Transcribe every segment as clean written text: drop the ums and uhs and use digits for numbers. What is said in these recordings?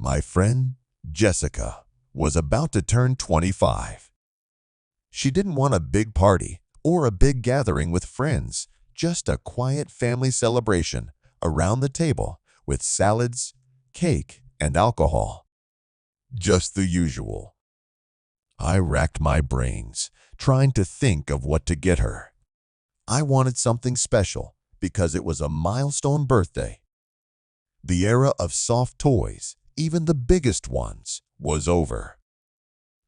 My friend, Jessica, was about to turn 25. She didn't want a big party or a big gathering with friends, just a quiet family celebration around the table with salads, cake, and alcohol. Just the usual. I racked my brains, trying to think of what to get her. I wanted something special because it was a milestone birthday. The era of soft toys, even the biggest ones, was over.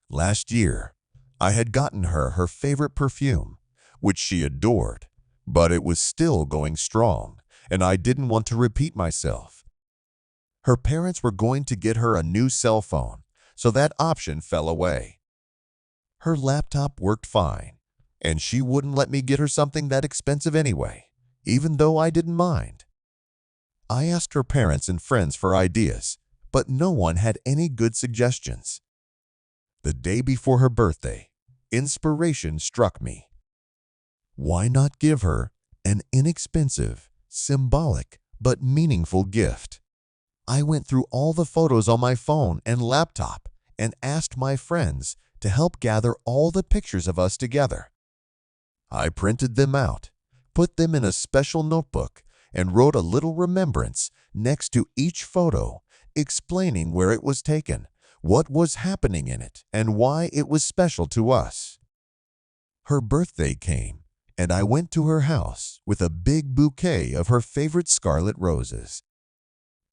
Last year, I had gotten her favorite perfume, which she adored, but it was still going strong, and I didn't want to repeat myself. Her parents were going to get her a new cell phone, so that option fell away. Her laptop worked fine, and she wouldn't let me get her something that expensive anyway, even though I didn't mind. I asked her parents and friends for ideas, but no one had any good suggestions. The day before her birthday, inspiration struck me. Why not give her an inexpensive, symbolic, but meaningful gift? I went through all the photos on my phone and laptop and asked my friends to help gather all the pictures of us together. I printed them out, put them in a special notebook, and wrote a little remembrance next to each photo, explaining where it was taken, what was happening in it, and why it was special to us. Her birthday came, and I went to her house with a big bouquet of her favorite scarlet roses.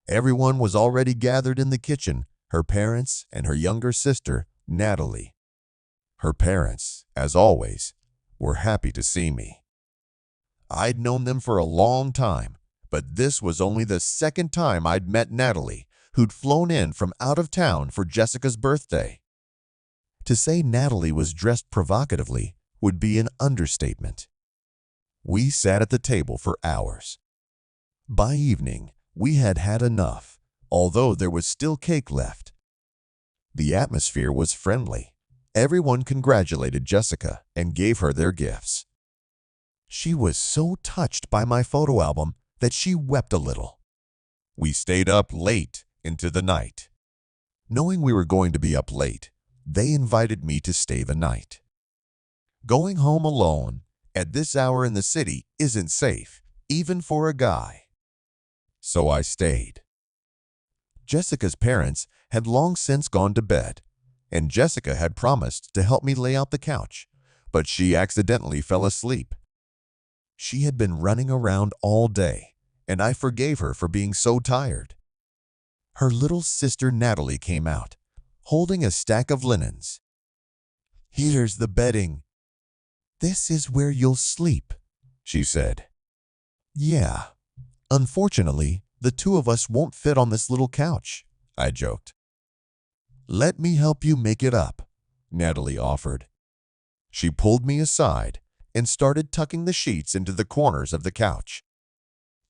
Everyone was already gathered in the kitchen, her parents and her younger sister, Natalie. Her parents, as always, were happy to see me. I'd known them for a long time, but this was only the second time I'd met Natalie, who'd flown in from out of town for Jessica's birthday. To say Natalie was dressed provocatively would be an understatement. We sat at the table for hours. By evening, we had had enough, although there was still cake left. The atmosphere was friendly. Everyone congratulated Jessica and gave her their gifts. She was so touched by my photo album that she wept a little. We stayed up late into the night. Knowing we were going to be up late, they invited me to stay the night. Going home alone at this hour in the city isn't safe, even for a guy. So I stayed. Jessica's parents had long since gone to bed, and Jessica had promised to help me lay out the couch, but she accidentally fell asleep. She had been running around all day, and I forgave her for being so tired. Her little sister Natalie came out, holding a stack of linens. "Here's the bedding. This is where you'll sleep," she said. "Yeah, unfortunately, the two of us won't fit on this little couch," I joked. "Let me help you make it up," Natalie offered. She pulled me aside and started tucking the sheets into the corners of the couch.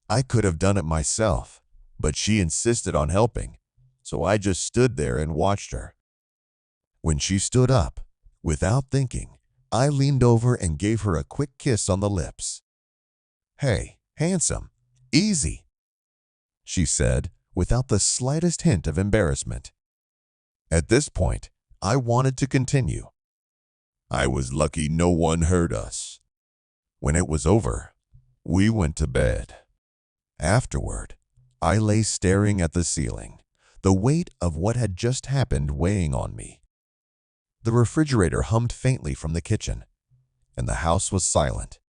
I could have done it myself, but she insisted on helping, so I just stood there and watched her. When she stood up, without thinking, I leaned over and gave her a quick kiss on the lips. "Hey, handsome, easy," she said without the slightest hint of embarrassment. At this point, I wanted to continue. I was lucky no one heard us. When it was over, we went to bed. Afterward, I lay staring at the ceiling, the weight of what had just happened weighing on me. The refrigerator hummed faintly from the kitchen, and the house was silent.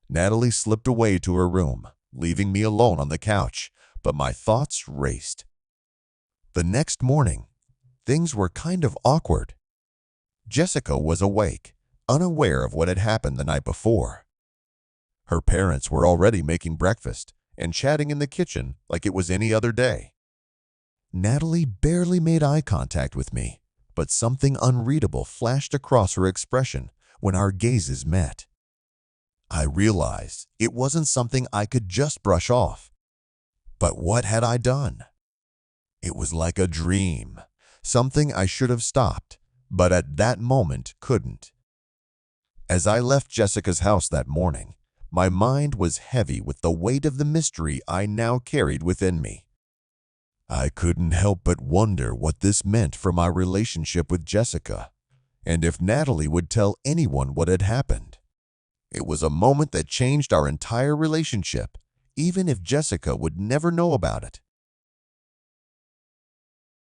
Natalie slipped away to her room, leaving me alone on the couch, but my thoughts raced. The next morning, things were kind of awkward. Jessica was awake, unaware of what had happened the night before. Her parents were already making breakfast and chatting in the kitchen like it was any other day. Natalie barely made eye contact with me, but something unreadable flashed across her expression when our gazes met. I realized it wasn't something I could just brush off. But what had I done? It was like a dream, something I should have stopped, but at that moment couldn't. As I left Jessica's house that morning, my mind was heavy with the weight of the mystery I now carried within me. I couldn't help but wonder what this meant for my relationship with Jessica, and if Natalie would tell anyone what had happened. It was a moment that changed our entire relationship, even if Jessica would never know about it.